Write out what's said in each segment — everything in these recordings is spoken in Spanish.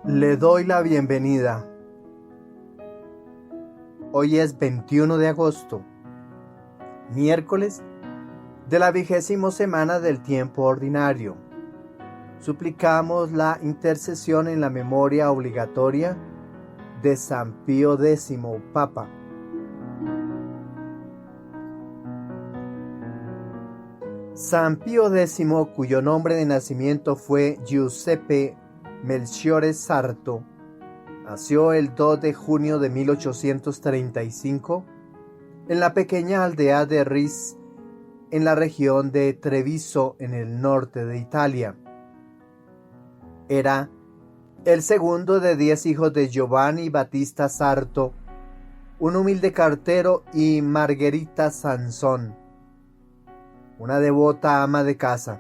Le doy la bienvenida. Hoy es 21 de agosto, miércoles de la 20ª semana del tiempo ordinario. Suplicamos la intercesión en la memoria obligatoria de San Pío X, Papa. San Pío X, cuyo nombre de nacimiento fue Giuseppe Melchiorre Sarto, nació el 2 de junio de 1835 en la pequeña aldea de Ris, en la región de Treviso, en el norte de Italia. Era el segundo de 10 hijos de Giovanni Battista Sarto, un humilde cartero, y Margherita Sansón, una devota ama de casa.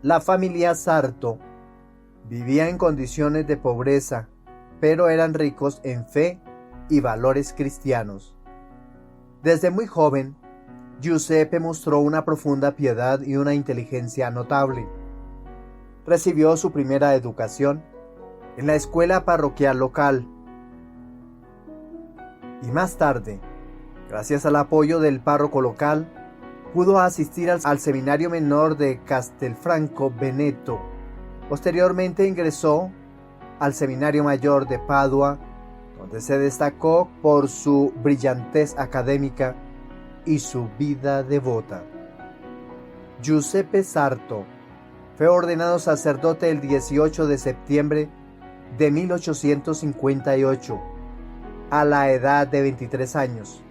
La familia Sarto vivía en condiciones de pobreza, pero eran ricos en fe y valores cristianos. Desde muy joven, Giuseppe mostró una profunda piedad y una inteligencia notable. Recibió su primera educación en la escuela parroquial local y más tarde, gracias al apoyo del párroco local, pudo asistir al seminario menor de Castelfranco Veneto. Posteriormente ingresó al seminario mayor de Padua, donde se destacó por su brillantez académica y su vida devota. Giuseppe Sarto fue ordenado sacerdote el 18 de septiembre de 1858, a la edad de 23 años.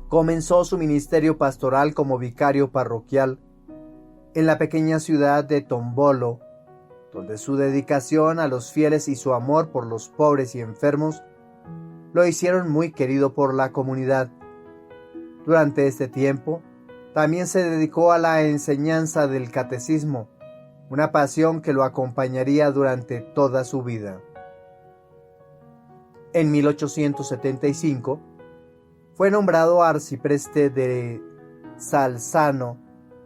Comenzó su ministerio pastoral como vicario parroquial en la pequeña ciudad de Tombolo, donde su dedicación a los fieles y su amor por los pobres y enfermos lo hicieron muy querido por la comunidad. Durante este tiempo, también se dedicó a la enseñanza del catecismo, una pasión que lo acompañaría durante toda su vida. En 1875, fue nombrado arcipreste de Salzano,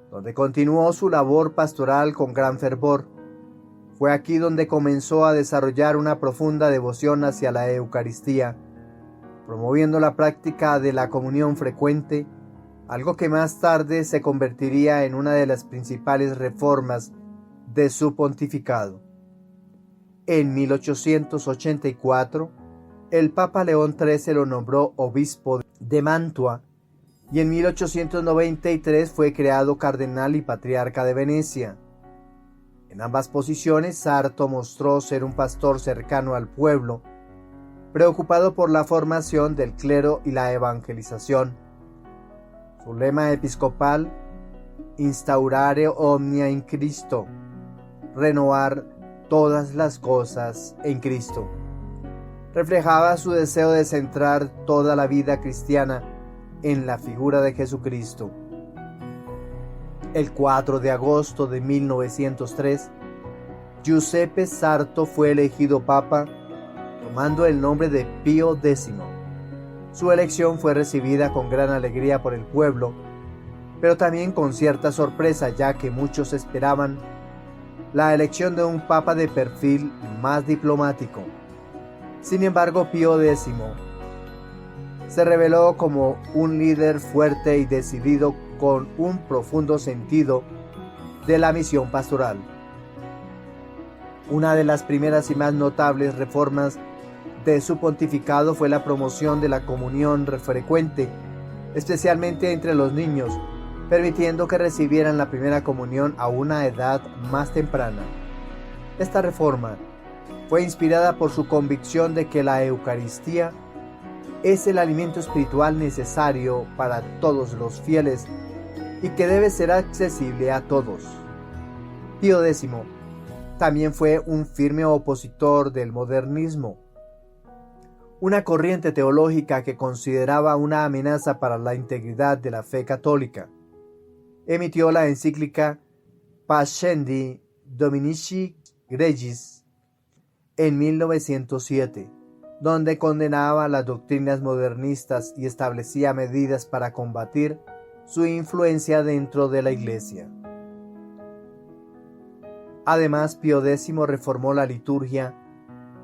donde continuó su labor pastoral con gran fervor. Fue aquí donde comenzó a desarrollar una profunda devoción hacia la Eucaristía, promoviendo la práctica de la comunión frecuente, algo que más tarde se convertiría en una de las principales reformas de su pontificado. En 1884, el Papa León XIII lo nombró obispo de Mantua, y en 1893 fue creado cardenal y patriarca de Venecia. En ambas posiciones, Sarto mostró ser un pastor cercano al pueblo, preocupado por la formación del clero y la evangelización. Su lema episcopal, Instaurare omnia in Cristo, renovar todas las cosas en Cristo, reflejaba su deseo de centrar toda la vida cristiana en la figura de Jesucristo. El 4 de agosto de 1903, Giuseppe Sarto fue elegido papa, tomando el nombre de Pío X. Su elección fue recibida con gran alegría por el pueblo, pero también con cierta sorpresa, ya que muchos esperaban la elección de un papa de perfil más diplomático. Sin embargo, Pío X se reveló como un líder fuerte y decidido, con un profundo sentido de la misión pastoral. Una de las primeras y más notables reformas de su pontificado fue la promoción de la comunión frecuente, especialmente entre los niños, permitiendo que recibieran la primera comunión a una edad más temprana. Esta reforma fue inspirada por su convicción de que la Eucaristía es el alimento espiritual necesario para todos los fieles y que debe ser accesible a todos. Pío X también fue un firme opositor del modernismo, una corriente teológica que consideraba una amenaza para la integridad de la fe católica. Emitió la encíclica Pascendi Dominici Gregis en 1907, donde condenaba las doctrinas modernistas y establecía medidas para combatir su influencia dentro de la Iglesia. Además, Pío X reformó la liturgia,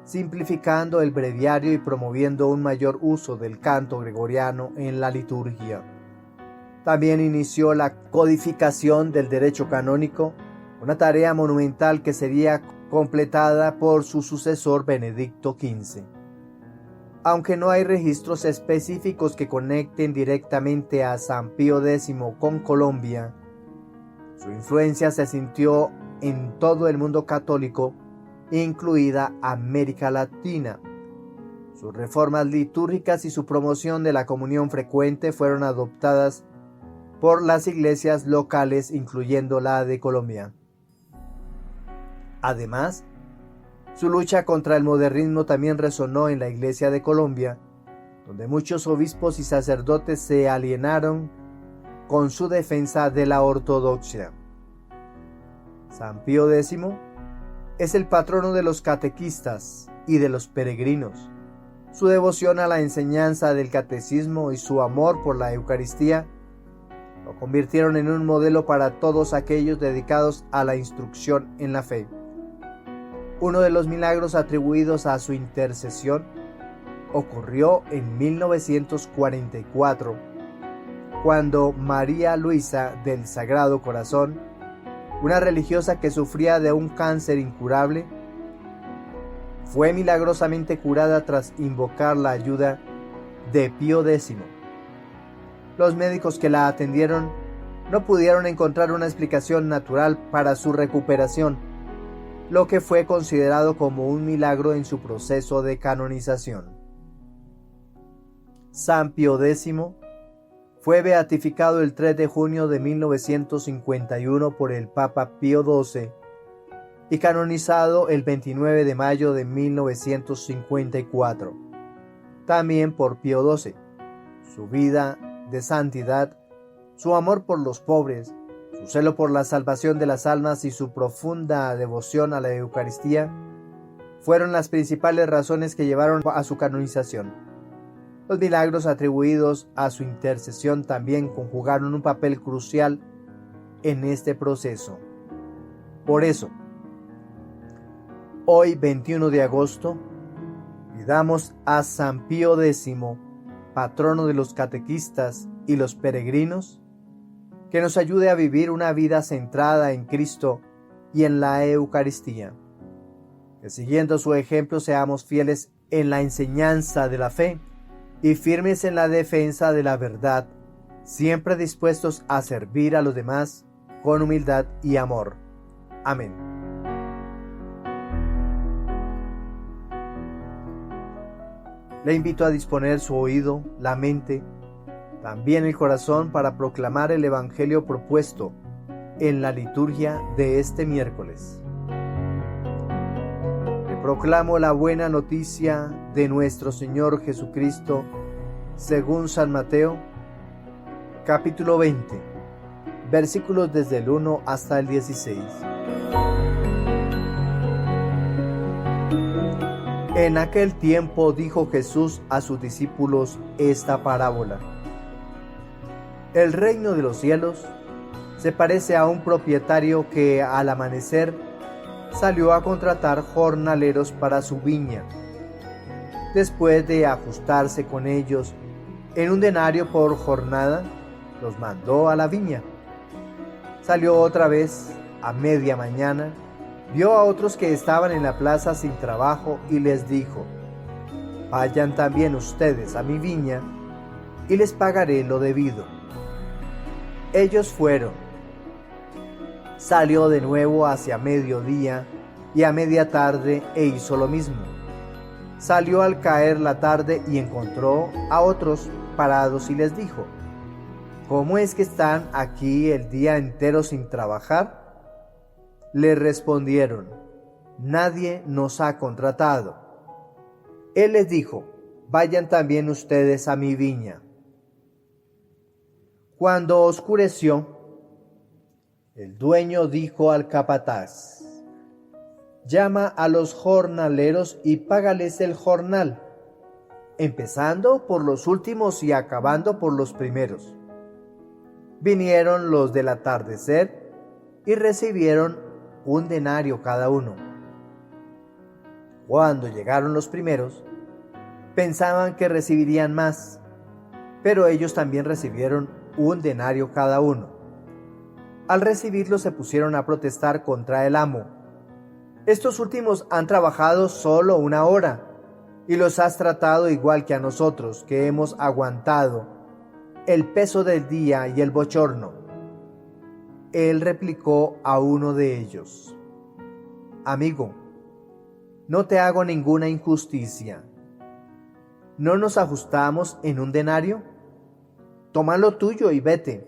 simplificando el breviario y promoviendo un mayor uso del canto gregoriano en la liturgia. También inició la codificación del derecho canónico, una tarea monumental que sería completada por su sucesor Benedicto XV. Aunque no hay registros específicos que conecten directamente a San Pío X con Colombia, su influencia se sintió en todo el mundo católico, incluida América Latina. Sus reformas litúrgicas y su promoción de la comunión frecuente fueron adoptadas por las iglesias locales, incluyendo la de Colombia. Además, su lucha contra el modernismo también resonó en la Iglesia de Colombia, donde muchos obispos y sacerdotes se alienaron con su defensa de la ortodoxia. San Pío X es el patrono de los catequistas y de los peregrinos. Su devoción a la enseñanza del catecismo y su amor por la Eucaristía lo convirtieron en un modelo para todos aquellos dedicados a la instrucción en la fe. Uno de los milagros atribuidos a su intercesión ocurrió en 1944, cuando María Luisa del Sagrado Corazón, una religiosa que sufría de un cáncer incurable, fue milagrosamente curada tras invocar la ayuda de Pío X. Los médicos que la atendieron no pudieron encontrar una explicación natural para su recuperación, lo que fue considerado como un milagro en su proceso de canonización. San Pío X fue beatificado el 3 de junio de 1951 por el Papa Pío XII y canonizado el 29 de mayo de 1954, también por Pío XII. Su vida de santidad, su amor por los pobres, su celo por la salvación de las almas y su profunda devoción a la Eucaristía fueron las principales razones que llevaron a su canonización. Los milagros atribuidos a su intercesión también conjugaron un papel crucial en este proceso. Por eso, hoy 21 de agosto, pidamos a San Pío X, patrono de los catequistas y los peregrinos, que nos ayude a vivir una vida centrada en Cristo y en la Eucaristía. Que siguiendo su ejemplo seamos fieles en la enseñanza de la fe y firmes en la defensa de la verdad, siempre dispuestos a servir a los demás con humildad y amor. Amén. Le invito a disponer su oído, la mente, también el corazón para proclamar el Evangelio propuesto en la liturgia de este miércoles. Le proclamo la buena noticia de nuestro Señor Jesucristo según San Mateo, capítulo 20, versículos desde el 1 hasta el 16. En aquel tiempo dijo Jesús a sus discípulos esta parábola. El reino de los cielos se parece a un propietario que al amanecer salió a contratar jornaleros para su viña. Después de ajustarse con ellos en un denario por jornada, los mandó a la viña. Salió otra vez a media mañana, vio a otros que estaban en la plaza sin trabajo y les dijo: vayan también ustedes a mi viña y les pagaré lo debido. Ellos fueron. Salió de nuevo hacia mediodía y a media tarde e hizo lo mismo. Salió al caer la tarde y encontró a otros parados y les dijo: ¿cómo es que están aquí el día entero sin trabajar? Le respondieron: nadie nos ha contratado. Él les dijo: vayan también ustedes a mi viña. Cuando oscureció, el dueño dijo al capataz: llama a los jornaleros y págales el jornal, empezando por los últimos y acabando por los primeros. Vinieron los del atardecer y recibieron 1 denario cada uno. Cuando llegaron los primeros, pensaban que recibirían más, pero ellos también recibieron 1 denario cada uno. Al recibirlo se pusieron a protestar contra el amo. Estos últimos han trabajado solo 1 hora, y los has tratado igual que a nosotros, que hemos aguantado el peso del día y el bochorno. Él replicó a uno de ellos: Amigo, no te hago ninguna injusticia. ¿No nos ajustamos en 1 denario? Toma lo tuyo y vete.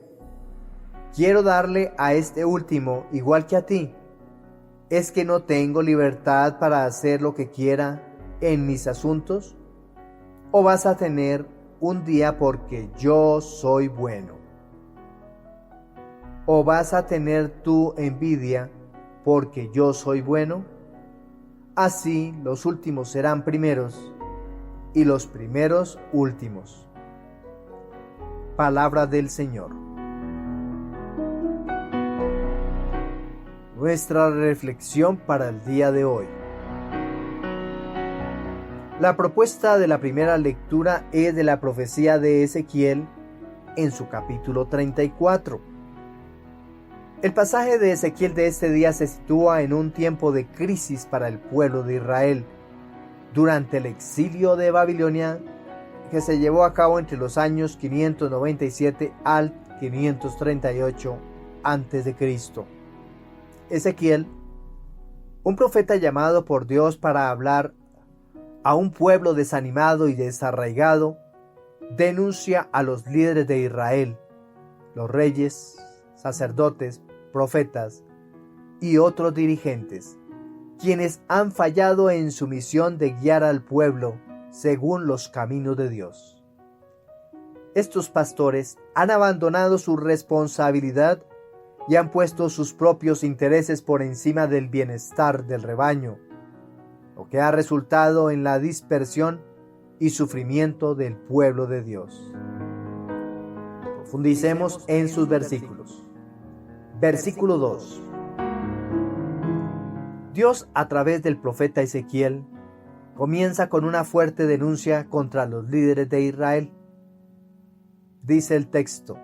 Quiero darle a este último igual que a ti. ¿Es que no tengo libertad para hacer lo que quiera en mis asuntos? ¿O vas a tener un día porque yo soy bueno? ¿O vas a tener tu envidia porque yo soy bueno? Así los últimos serán primeros y los primeros últimos. Palabra del Señor. Nuestra reflexión para el día de hoy. La propuesta de la primera lectura es de la profecía de Ezequiel en su capítulo 34. El pasaje de Ezequiel de este día se sitúa en un tiempo de crisis para el pueblo de Israel, durante el exilio de Babilonia que se llevó a cabo entre los años 597 al 538 a.C. Ezequiel, un profeta llamado por Dios para hablar a un pueblo desanimado y desarraigado, denuncia a los líderes de Israel, los reyes, sacerdotes, profetas y otros dirigentes, quienes han fallado en su misión de guiar al pueblo según los caminos de Dios. Estos pastores han abandonado su responsabilidad y han puesto sus propios intereses por encima del bienestar del rebaño, lo que ha resultado en la dispersión y sufrimiento del pueblo de Dios. Profundicemos en sus versículos. Versículo 2. Dios, a través del profeta Ezequiel, comienza con una fuerte denuncia contra los líderes de Israel. Dice el texto: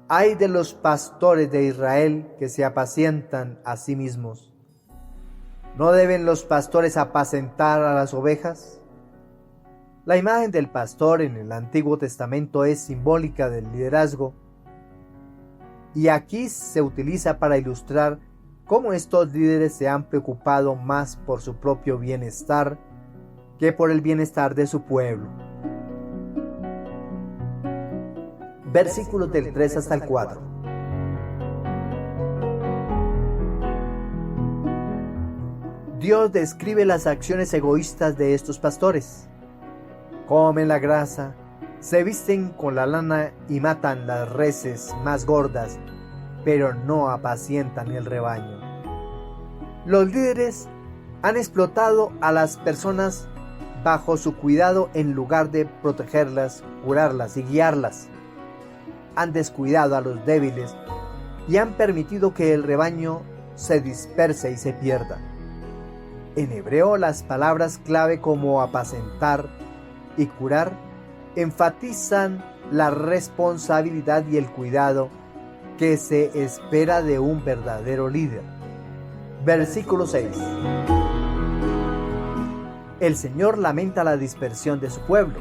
«Ay de los pastores de Israel que se apacientan a sí mismos. ¿No deben los pastores apacentar a las ovejas?». La imagen del pastor en el Antiguo Testamento es simbólica del liderazgo, y aquí se utiliza para ilustrar cómo estos líderes se han preocupado más por su propio bienestar que por el bienestar de su pueblo. Versículos del 3 hasta el 4. Dios describe las acciones egoístas de estos pastores. Comen la grasa, se visten con la lana y matan las reses más gordas, pero no apacientan el rebaño. Los líderes han explotado a las personas bajo su cuidado en lugar de protegerlas, curarlas y guiarlas. Han descuidado a los débiles y han permitido que el rebaño se disperse y se pierda. En hebreo, las palabras clave como apacentar y curar enfatizan la responsabilidad y el cuidado que se espera de un verdadero líder. Versículo 6. El Señor lamenta la dispersión de su pueblo.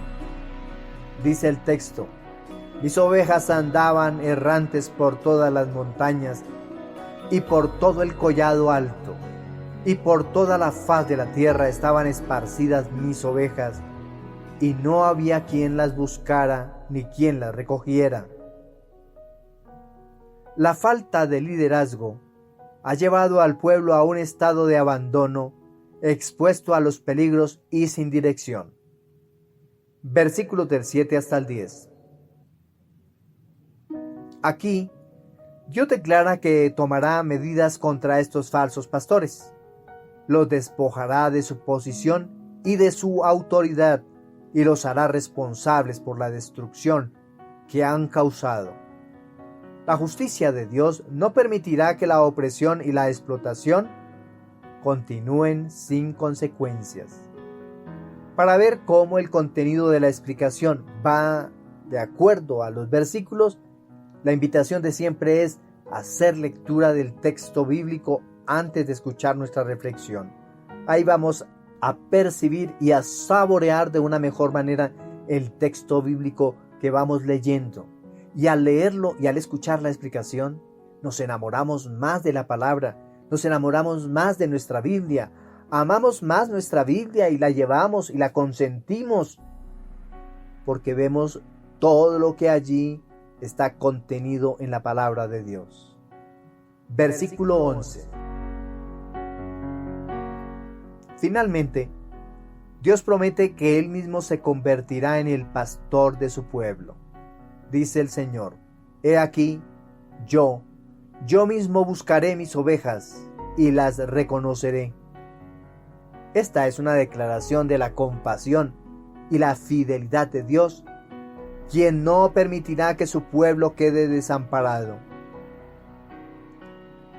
Dice el texto: «Mis ovejas andaban errantes por todas las montañas y por todo el collado alto, y por toda la faz de la tierra estaban esparcidas mis ovejas, y no había quien las buscara ni quien las recogiera». La falta de liderazgo ha llevado al pueblo a un estado de abandono, expuesto a los peligros y sin dirección. Versículos del 7 hasta el 10. Aquí, Dios declara que tomará medidas contra estos falsos pastores. Los despojará de su posición y de su autoridad y los hará responsables por la destrucción que han causado. La justicia de Dios no permitirá que la opresión y la explotación continúen sin consecuencias. Para ver cómo el contenido de la explicación va de acuerdo a los versículos, la invitación de siempre es hacer lectura del texto bíblico antes de escuchar nuestra reflexión. Ahí vamos a percibir y a saborear de una mejor manera el texto bíblico que vamos leyendo. Y al leerlo y al escuchar la explicación, nos enamoramos más de la palabra, nos enamoramos más de nuestra Biblia, amamos más nuestra Biblia y la llevamos y la consentimos, porque vemos todo lo que allí está contenido en la palabra de Dios. Versículo 11. Finalmente, Dios promete que Él mismo se convertirá en el pastor de su pueblo. Dice el Señor: He aquí, yo mismo buscaré mis ovejas y las reconoceré. Esta es una declaración de la compasión y la fidelidad de Dios, quien no permitirá que su pueblo quede desamparado.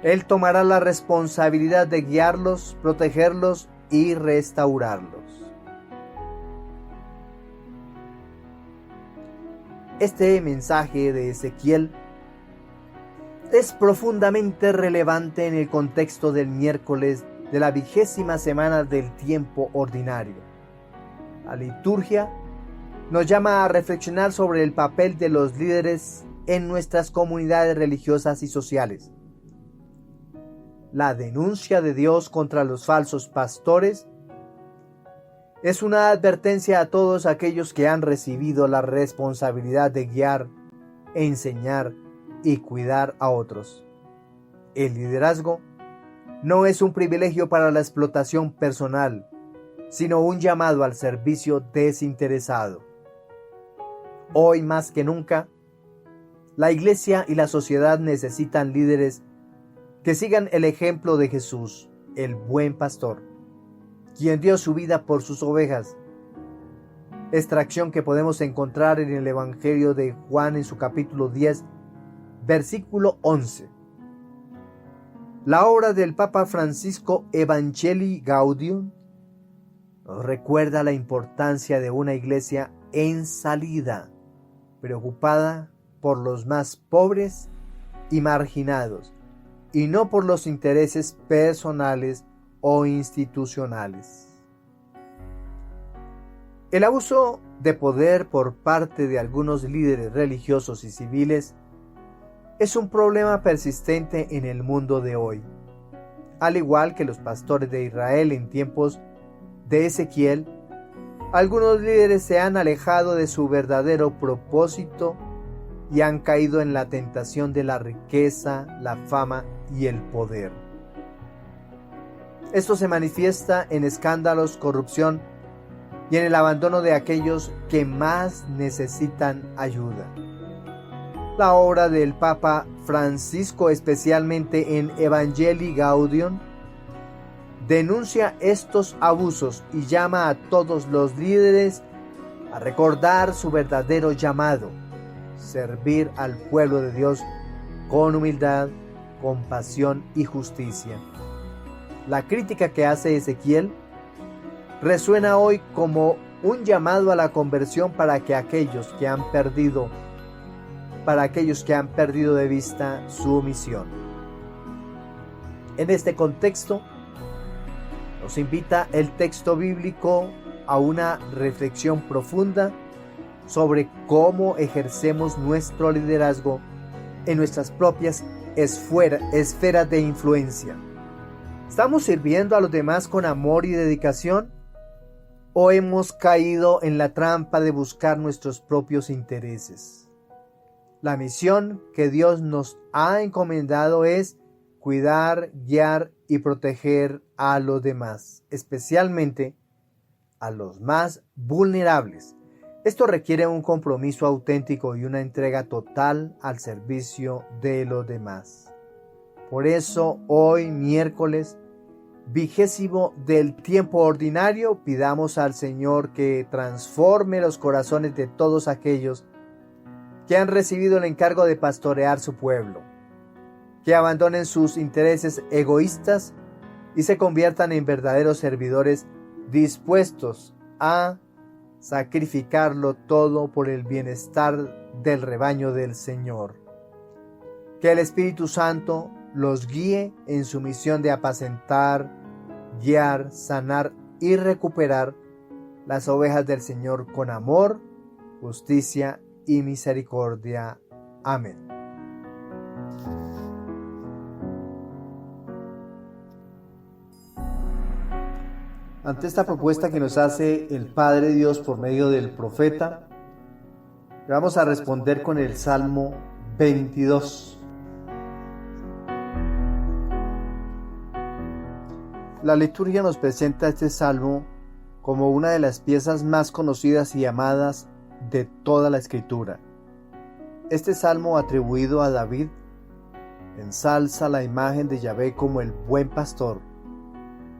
Él tomará la responsabilidad de guiarlos, protegerlos y restaurarlos. Este mensaje de Ezequiel es profundamente relevante en el contexto del miércoles de la 20ª semana del tiempo ordinario. La liturgia nos llama a reflexionar sobre el papel de los líderes en nuestras comunidades religiosas y sociales. La denuncia de Dios contra los falsos pastores es una advertencia a todos aquellos que han recibido la responsabilidad de guiar, enseñar y cuidar a otros. El liderazgo no es un privilegio para la explotación personal, sino un llamado al servicio desinteresado. Hoy más que nunca, la Iglesia y la sociedad necesitan líderes que sigan el ejemplo de Jesús, el buen pastor, quien dio su vida por sus ovejas. Extracción que podemos encontrar en el Evangelio de Juan en su capítulo 10, versículo 11. La obra del Papa Francisco Evangelii Gaudium nos recuerda la importancia de una iglesia en salida, preocupada por los más pobres y marginados, y no por los intereses personales o institucionales. El abuso de poder por parte de algunos líderes religiosos y civiles es un problema persistente en el mundo de hoy. Al igual que los pastores de Israel en tiempos de Ezequiel, algunos líderes se han alejado de su verdadero propósito y han caído en la tentación de la riqueza, la fama y el poder. Esto se manifiesta en escándalos, corrupción y en el abandono de aquellos que más necesitan ayuda. La obra del Papa Francisco, especialmente en Evangelii Gaudium, denuncia estos abusos y llama a todos los líderes a recordar su verdadero llamado: servir al pueblo de Dios con humildad, compasión y justicia. La crítica que hace Ezequiel resuena hoy como un llamado a la conversión para aquellos que han perdido de vista su misión. En este contexto, nos invita el texto bíblico a una reflexión profunda sobre cómo ejercemos nuestro liderazgo en nuestras propias esferas de influencia. ¿Estamos sirviendo a los demás con amor y dedicación? ¿O hemos caído en la trampa de buscar nuestros propios intereses? La misión que Dios nos ha encomendado es cuidar, guiar y proteger a los demás, especialmente a los más vulnerables. Esto requiere un compromiso auténtico y una entrega total al servicio de los demás. Por eso, hoy, miércoles 20º del tiempo ordinario, pidamos al Señor que transforme los corazones de todos aquellos que han recibido el encargo de pastorear su pueblo, que abandonen sus intereses egoístas y se conviertan en verdaderos servidores dispuestos a sacrificarlo todo por el bienestar del rebaño del Señor. Que el Espíritu Santo los guíe en su misión de apacentar, guiar, sanar y recuperar las ovejas del Señor con amor, justicia y misericordia. Amén. Ante esta propuesta que nos hace el Padre Dios por medio del profeta, le vamos a responder con el Salmo 22. La liturgia nos presenta este salmo como una de las piezas más conocidas y amadas de toda la Escritura. Este salmo, atribuido a David, ensalza la imagen de Yahvé como el buen pastor,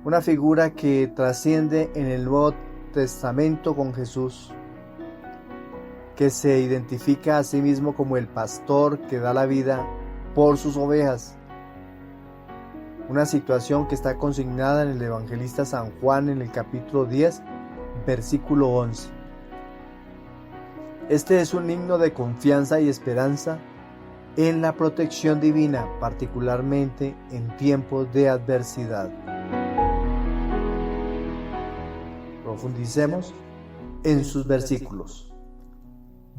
una figura que trasciende en el Nuevo Testamento con Jesús, que se identifica a sí mismo como el pastor que da la vida por sus ovejas. Una situación que está consignada en el evangelista San Juan en el capítulo 10, versículo 11. Este es un himno de confianza y esperanza en la protección divina, particularmente en tiempos de adversidad. Profundicemos en sus versículos.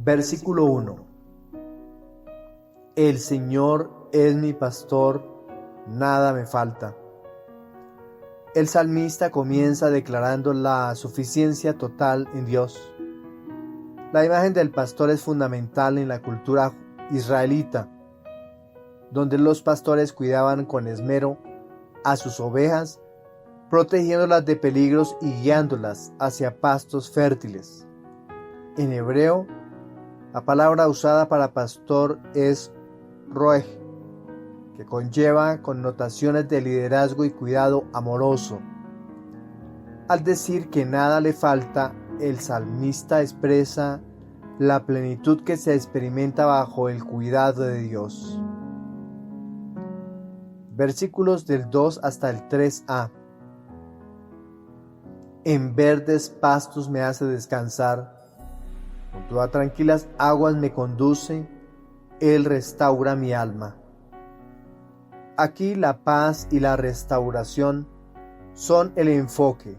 Versículo 1. El Señor es mi pastor, nada me falta. El salmista comienza declarando la suficiencia total en Dios. La imagen del pastor es fundamental en la cultura israelita, donde los pastores cuidaban con esmero a sus ovejas, protegiéndolas de peligros y guiándolas hacia pastos fértiles. En hebreo, la palabra usada para pastor es roeg, que conlleva connotaciones de liderazgo y cuidado amoroso. Al decir que nada le falta, el salmista expresa la plenitud que se experimenta bajo el cuidado de Dios. Versículos del 2 hasta el 3a. En verdes pastos me hace descansar, junto a tranquilas aguas me conduce, Él restaura mi alma. Aquí la paz y la restauración son el enfoque.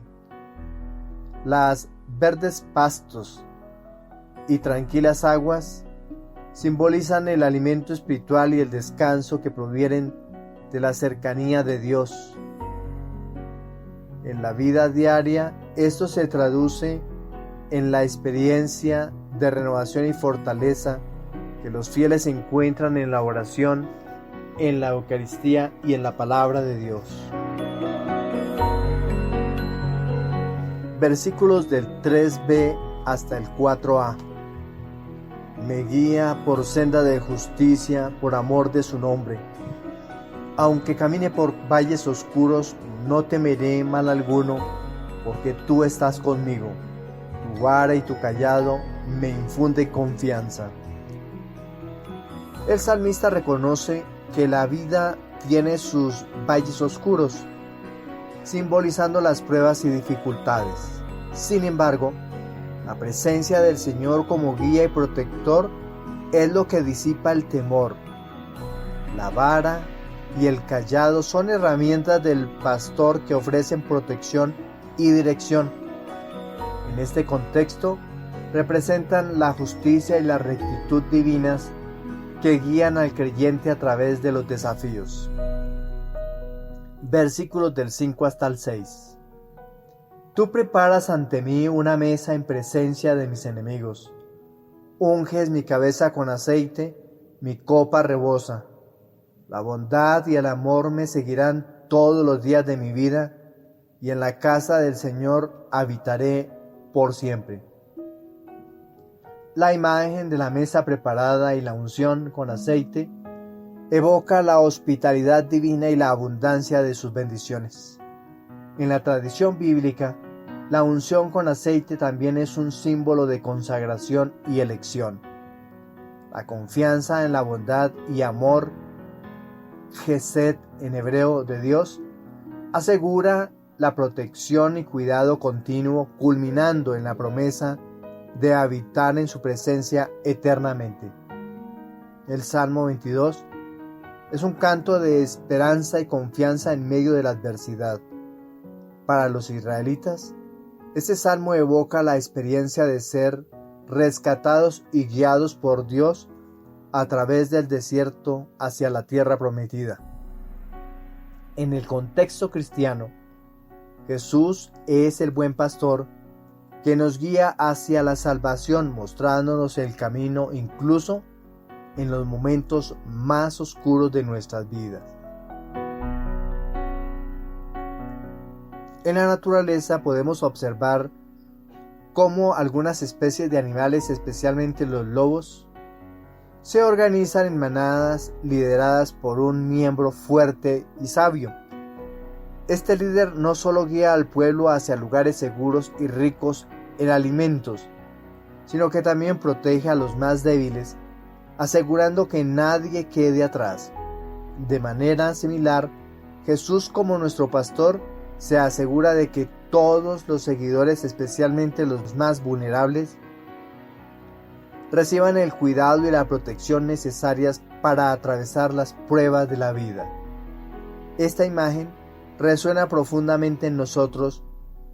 Las verdes pastos y tranquilas aguas simbolizan el alimento espiritual y el descanso que provienen de la cercanía de Dios. En la vida diaria, esto se traduce en la experiencia de renovación y fortaleza que los fieles encuentran en la oración, en la Eucaristía y en la palabra de Dios. Versículos del 3b hasta el 4a. Me guía por senda de justicia por amor de su nombre. Aunque camine por valles oscuros, no temeré mal alguno, porque tú estás conmigo. Tu vara y tu cayado me infunden confianza. El salmista reconoce que la vida tiene sus valles oscuros, simbolizando las pruebas y dificultades. Sin embargo, la presencia del Señor como guía y protector es lo que disipa el temor. La vara y el cayado son herramientas del pastor que ofrecen protección y dirección. En este contexto, representan la justicia y la rectitud divinas que guían al creyente a través de los desafíos. Versículos del 5 hasta el 6. Tú preparas ante mí una mesa en presencia de mis enemigos. Unges mi cabeza con aceite, mi copa rebosa. La bondad y el amor me seguirán todos los días de mi vida, y en la casa del Señor habitaré por siempre. La imagen de la mesa preparada y la unción con aceite evoca la hospitalidad divina y la abundancia de sus bendiciones. En la tradición bíblica, la unción con aceite también es un símbolo de consagración y elección. La confianza en la bondad y amor, Gesed en hebreo, de Dios, asegura la protección y cuidado continuo, culminando en la promesa de habitar en su presencia eternamente. El Salmo 22 es un canto de esperanza y confianza en medio de la adversidad. Para los israelitas, este salmo evoca la experiencia de ser rescatados y guiados por Dios a través del desierto hacia la tierra prometida. En el contexto cristiano, Jesús es el buen pastor que nos guía hacia la salvación, mostrándonos el camino incluso en los momentos más oscuros de nuestras vidas. En la naturaleza podemos observar cómo algunas especies de animales, especialmente los lobos, se organizan en manadas lideradas por un miembro fuerte y sabio. Este líder no solo guía al pueblo hacia lugares seguros y ricos en alimentos, sino que también protege a los más débiles, asegurando que nadie quede atrás. De manera similar, Jesús, como nuestro pastor, se asegura de que todos los seguidores, especialmente los más vulnerables, reciban el cuidado y la protección necesarias para atravesar las pruebas de la vida. Esta imagen resuena profundamente en nosotros,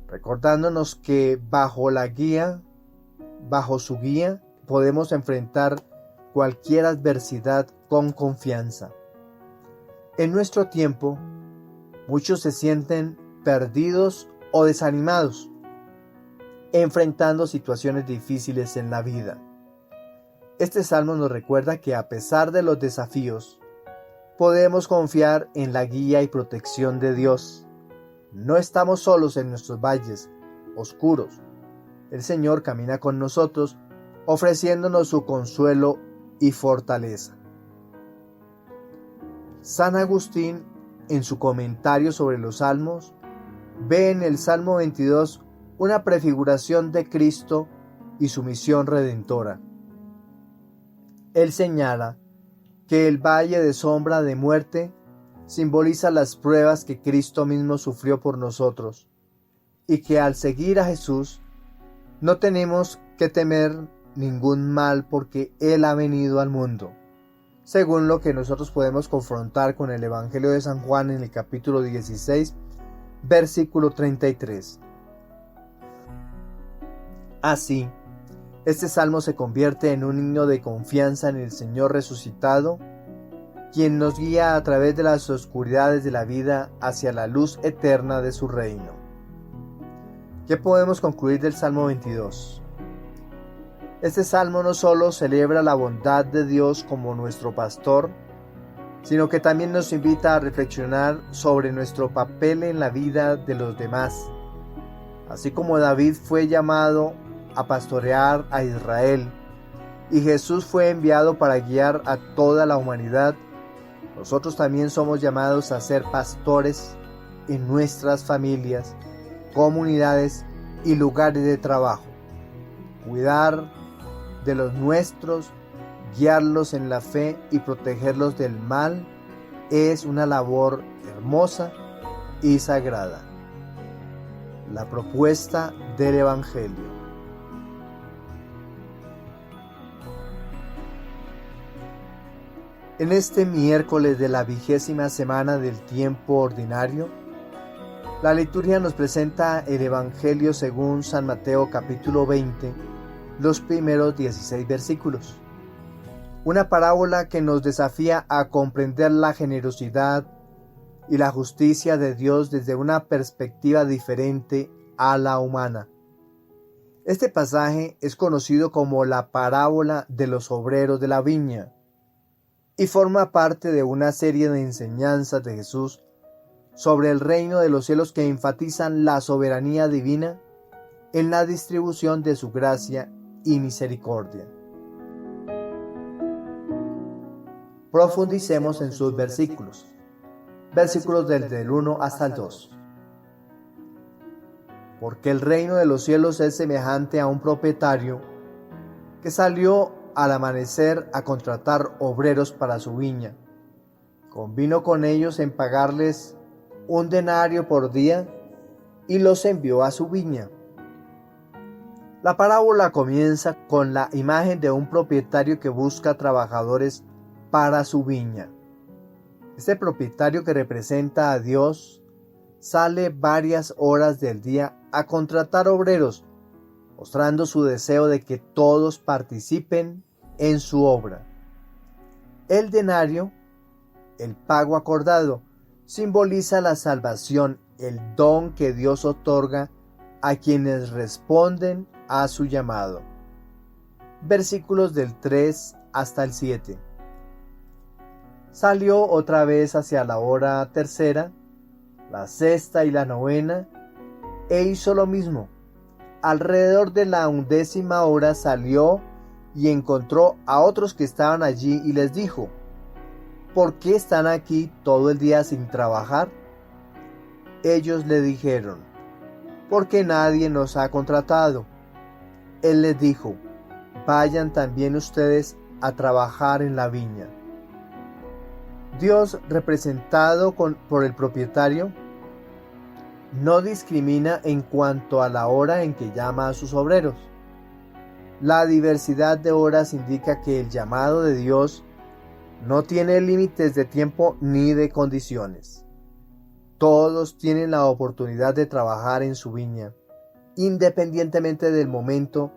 recordándonos que bajo su guía, podemos enfrentar cualquier adversidad con confianza. En nuestro tiempo, muchos se sienten perdidos o desanimados, enfrentando situaciones difíciles en la vida. Este salmo nos recuerda que a pesar de los desafíos, podemos confiar en la guía y protección de Dios. No estamos solos en nuestros valles oscuros. El Señor camina con nosotros, ofreciéndonos su consuelo y fortaleza. San Agustín, en su comentario sobre los salmos, ve en el Salmo 22 una prefiguración de Cristo y su misión redentora. Él señala que el valle de sombra de muerte simboliza las pruebas que Cristo mismo sufrió por nosotros, y que al seguir a Jesús no tenemos que temer ningún mal porque Él ha venido al mundo, según lo que nosotros podemos confrontar con el Evangelio de San Juan en el capítulo 16, versículo 33. Así, este salmo se convierte en un himno de confianza en el Señor resucitado, quien nos guía a través de las oscuridades de la vida hacia la luz eterna de su reino. ¿Qué podemos concluir del Salmo 22? Este salmo no solo celebra la bondad de Dios como nuestro pastor, sino que también nos invita a reflexionar sobre nuestro papel en la vida de los demás. Así como David fue llamado a pastorear a Israel y Jesús fue enviado para guiar a toda la humanidad, nosotros también somos llamados a ser pastores en nuestras familias, comunidades y lugares de trabajo. Cuidar de los nuestros, guiarlos en la fe y protegerlos del mal es una labor hermosa y sagrada. La propuesta del Evangelio. En este miércoles de la 20ª semana del tiempo ordinario, la liturgia nos presenta el Evangelio según San Mateo capítulo 20, los primeros 16 versículos. Una parábola que nos desafía a comprender la generosidad y la justicia de Dios desde una perspectiva diferente a la humana. Este pasaje es conocido como la parábola de los obreros de la viña y forma parte de una serie de enseñanzas de Jesús sobre el reino de los cielos que enfatizan la soberanía divina en la distribución de su gracia y misericordia. Profundicemos en sus versículos. Versículos desde el 1 hasta el 2. Porque el reino de los cielos es semejante a un propietario que salió al amanecer a contratar obreros para su viña. Convino con ellos en pagarles 1 denario por día y los envió a su viña. La parábola comienza con la imagen de un propietario que busca trabajadores para su viña. Este propietario, que representa a Dios, sale varias horas del día a contratar obreros, mostrando su deseo de que todos participen en su obra. El denario, el pago acordado, simboliza la salvación, el don que Dios otorga a quienes responden a su llamado. Versículos del 3 hasta el 7. Salió otra vez hacia la hora tercera, la sexta y la novena, e hizo lo mismo. Alrededor de la 11ª hora salió y encontró a otros que estaban allí y les dijo: ¿por qué están aquí todo el día sin trabajar? Ellos le dijeron: porque nadie nos ha contratado. Él les dijo: vayan también ustedes a trabajar en la viña. Dios, representado por el propietario, no discrimina en cuanto a la hora en que llama a sus obreros. La diversidad de horas indica que el llamado de Dios no tiene límites de tiempo ni de condiciones. Todos tienen la oportunidad de trabajar en su viña, independientemente del momento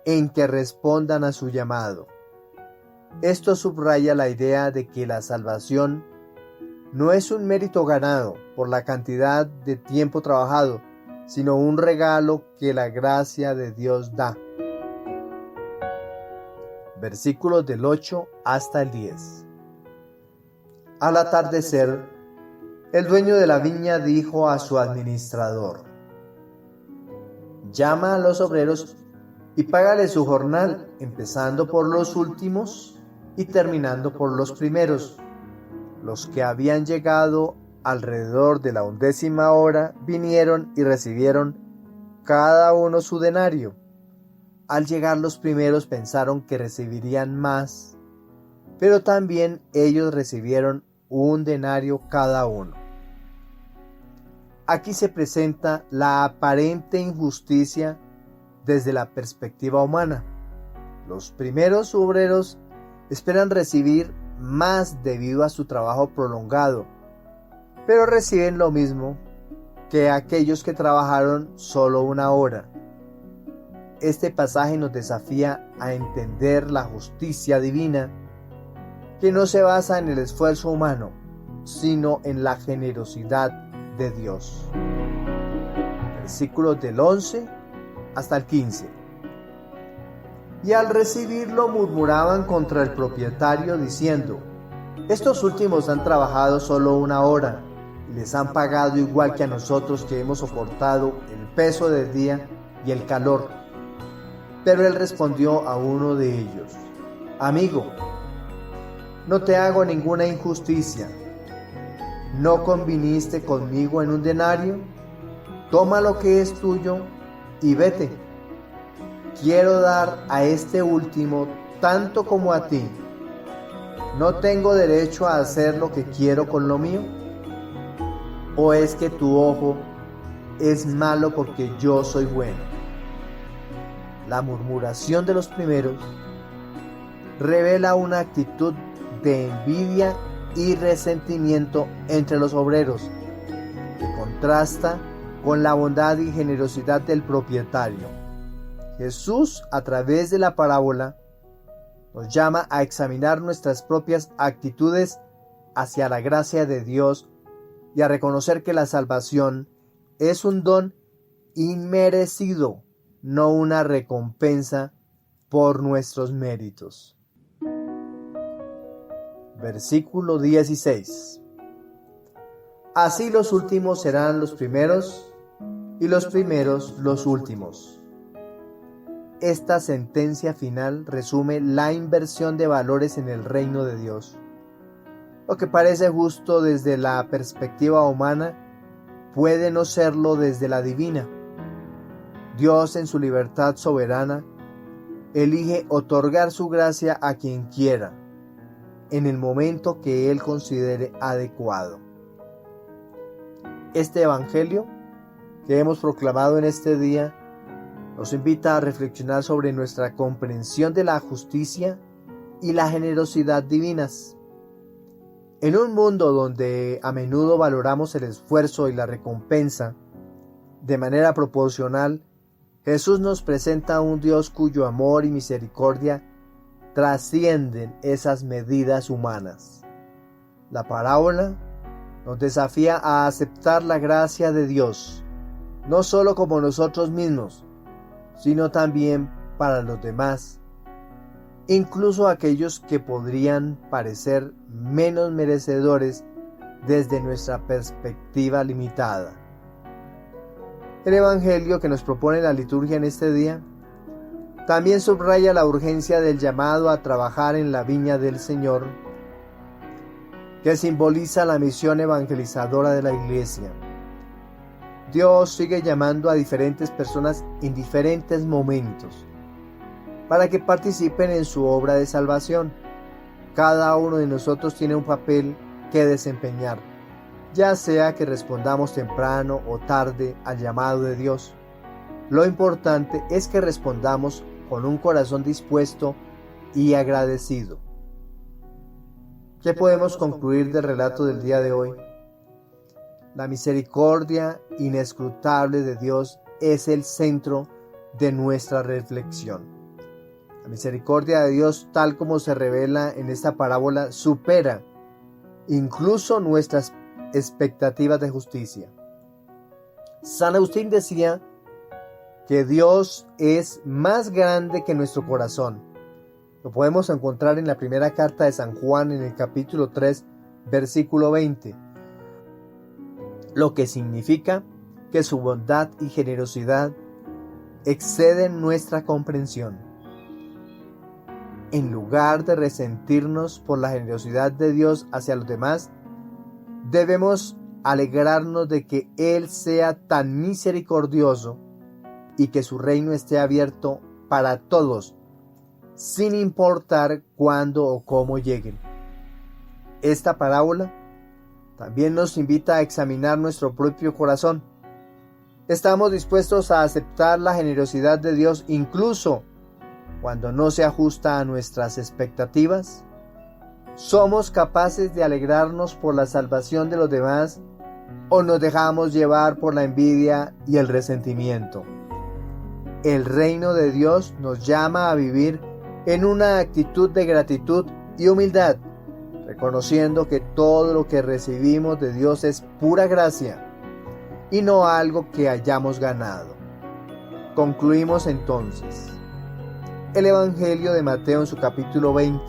en que respondan a su llamado. Esto subraya la idea de que la salvación no es un mérito ganado por la cantidad de tiempo trabajado, sino un regalo que la gracia de Dios da. Versículos del 8 hasta el 10. Al atardecer, el dueño de la viña dijo a su administrador: llama a los obreros y págale su jornal, empezando por los últimos y terminando por los primeros. Los que habían llegado alrededor de la 11ª hora vinieron y recibieron cada uno su denario. Al llegar los primeros pensaron que recibirían más, pero también ellos recibieron 1 denario cada uno. Aquí se presenta la aparente injusticia desde la perspectiva humana. Los primeros obreros esperan recibir más debido a su trabajo prolongado, pero reciben lo mismo que aquellos que trabajaron solo 1 hora. Este pasaje nos desafía a entender la justicia divina, que no se basa en el esfuerzo humano, sino en la generosidad de Dios. Versículos del 11 hasta el 15. Y al recibirlo murmuraban contra el propietario diciendo: estos últimos han trabajado solo 1 hora y les han pagado igual que a nosotros, que hemos soportado el peso del día y el calor. Pero él respondió a uno de ellos: amigo, no te hago ninguna injusticia. ¿No conviniste conmigo en 1 denario? Toma lo que es tuyo y vete. Quiero dar a este último tanto como a ti. ¿No tengo derecho a hacer lo que quiero con lo mío? ¿O es que tu ojo es malo porque yo soy bueno? La murmuración de los primeros revela una actitud de envidia y resentimiento entre los obreros, que contrasta con la bondad y generosidad del propietario. Jesús, a través de la parábola, nos llama a examinar nuestras propias actitudes hacia la gracia de Dios y a reconocer que la salvación es un don inmerecido, no una recompensa por nuestros méritos. Versículo 16. Así los últimos serán los primeros y los primeros los últimos. Esta sentencia final resume la inversión de valores en el reino de Dios. Lo que parece justo desde la perspectiva humana puede no serlo desde la divina. Dios, en su libertad soberana, elige otorgar su gracia a quien quiera, en el momento que Él considere adecuado. Este Evangelio que hemos proclamado en este día nos invita a reflexionar sobre nuestra comprensión de la justicia y la generosidad divinas. En un mundo donde a menudo valoramos el esfuerzo y la recompensa de manera proporcional, Jesús nos presenta a un Dios cuyo amor y misericordia trascienden esas medidas humanas. La parábola nos desafía a aceptar la gracia de Dios, no solo como nosotros mismos, sino también para los demás, incluso aquellos que podrían parecer menos merecedores desde nuestra perspectiva limitada. El Evangelio que nos propone la liturgia en este día también subraya la urgencia del llamado a trabajar en la viña del Señor, que simboliza la misión evangelizadora de la Iglesia. Dios sigue llamando a diferentes personas en diferentes momentos para que participen en su obra de salvación. Cada uno de nosotros tiene un papel que desempeñar, ya sea que respondamos temprano o tarde al llamado de Dios. Lo importante es que respondamos con un corazón dispuesto y agradecido. ¿Qué podemos concluir del relato del día de hoy? La misericordia inescrutable de Dios es el centro de nuestra reflexión. La misericordia de Dios, tal como se revela en esta parábola, supera incluso nuestras expectativas de justicia. San Agustín decía que Dios es más grande que nuestro corazón. Lo podemos encontrar en la primera carta de San Juan en el capítulo 3, versículo 20, lo que significa que su bondad y generosidad exceden nuestra comprensión. En lugar de resentirnos por la generosidad de Dios hacia los demás, debemos alegrarnos de que Él sea tan misericordioso y que su reino esté abierto para todos, sin importar cuándo o cómo lleguen. Esta parábola también nos invita a examinar nuestro propio corazón. ¿Estamos dispuestos a aceptar la generosidad de Dios incluso cuando no se ajusta a nuestras expectativas? ¿Somos capaces de alegrarnos por la salvación de los demás o nos dejamos llevar por la envidia y el resentimiento? El reino de Dios nos llama a vivir en una actitud de gratitud y humildad, reconociendo que todo lo que recibimos de Dios es pura gracia y no algo que hayamos ganado. Concluimos entonces. El Evangelio de Mateo en su capítulo 20,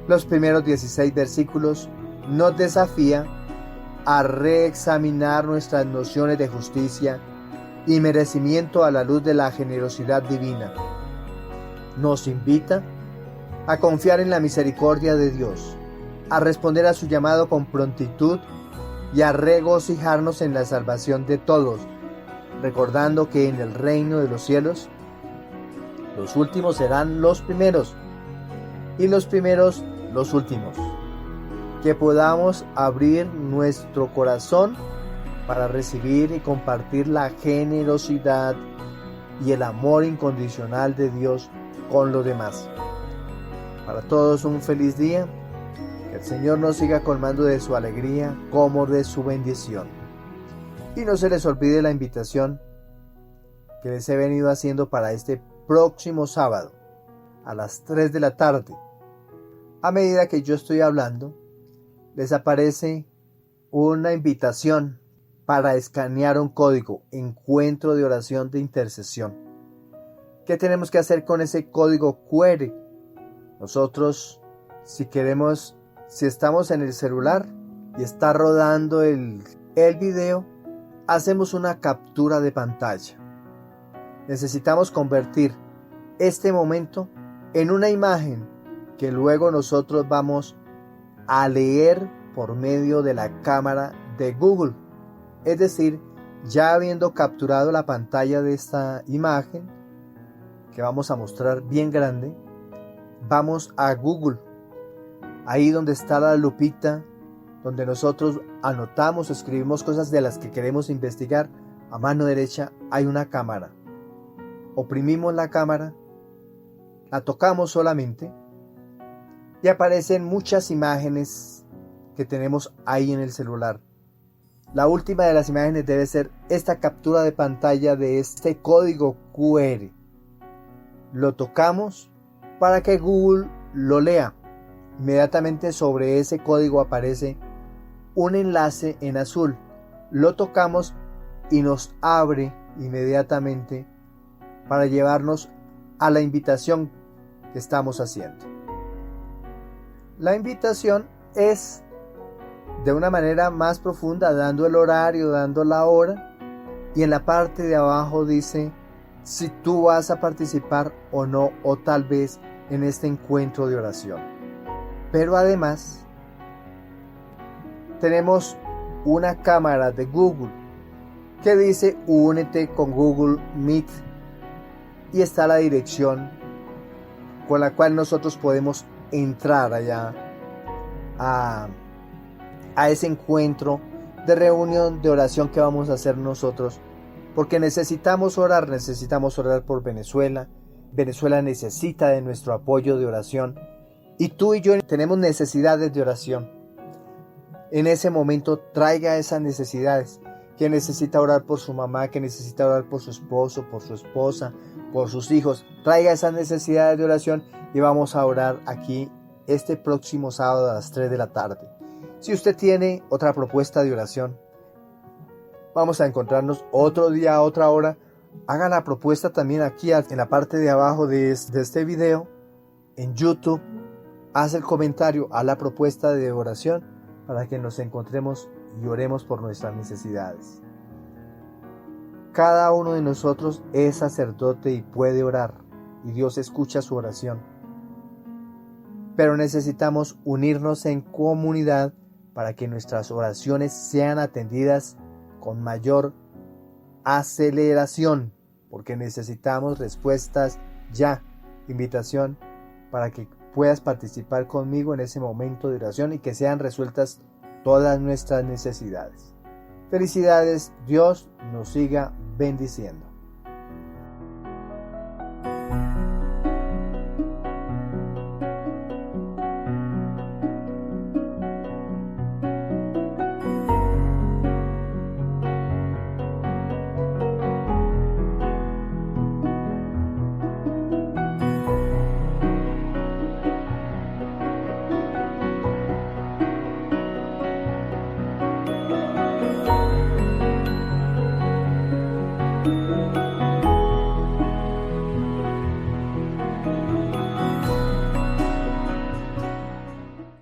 los primeros 16 versículos, nos desafía a reexaminar nuestras nociones de justicia y merecimiento a la luz de la generosidad divina. Nos invita a confiar en la misericordia de Dios, a responder a su llamado con prontitud y a regocijarnos en la salvación de todos, recordando que en el reino de los cielos los últimos serán los primeros y los primeros los últimos. Que podamos abrir nuestro corazón para recibir y compartir la generosidad y el amor incondicional de Dios con los demás. Para todos un feliz día. Que el Señor nos siga colmando de su alegría como de su bendición. Y no se les olvide la invitación que les he venido haciendo para este próximo sábado a las 3 de la tarde. A medida que yo estoy hablando, les aparece una invitación para escanear un código, encuentro de oración de intercesión. ¿Qué tenemos que hacer con ese código QR? Nosotros, si estamos en el celular y está rodando el video, hacemos una captura de pantalla. Necesitamos convertir este momento en una imagen que luego nosotros vamos a leer por medio de la cámara de Google. Es decir, ya habiendo capturado la pantalla de esta imagen, que vamos a mostrar bien grande, vamos a Google, ahí donde está la lupita, donde nosotros anotamos, escribimos cosas de las que queremos investigar. A mano derecha hay una cámara. Oprimimos la cámara, la tocamos solamente y aparecen muchas imágenes que tenemos ahí en el celular. La última de las imágenes debe ser esta captura de pantalla de este código QR. Lo tocamos para que Google lo lea. Inmediatamente sobre ese código aparece un enlace en azul. Lo tocamos y nos abre inmediatamente para llevarnos a la invitación que estamos haciendo. La invitación es de una manera más profunda, dando el horario, dando la hora, y en la parte de abajo dice si tú vas a participar o no, o tal vez en este encuentro de oración. Pero además tenemos una cámara de Google que dice únete con Google Meet, y está la dirección con la cual nosotros podemos entrar allá a ese encuentro de reunión de oración que vamos a hacer nosotros, porque necesitamos orar por Venezuela. Venezuela necesita de nuestro apoyo de oración, y tú y yo tenemos necesidades de oración. En ese momento traiga esas necesidades. Que necesita orar por su mamá, que necesita orar por su esposo, por su esposa, por sus hijos. Traiga esas necesidades de oración y vamos a orar aquí este próximo sábado a las 3 de la tarde. Si usted tiene otra propuesta de oración, vamos a encontrarnos otro día a otra hora. Haga la propuesta también aquí en la parte de abajo de este video, en YouTube. Haz el comentario a la propuesta de oración para que nos encontremos y oremos por nuestras necesidades. Cada uno de nosotros es sacerdote y puede orar, y Dios escucha su oración. Pero necesitamos unirnos en comunidad para que nuestras oraciones sean atendidas con mayor aceleración, porque necesitamos respuestas ya. Invitación para que puedas participar conmigo en ese momento de oración y que sean resueltas todas nuestras necesidades. Felicidades, Dios nos siga bendiciendo.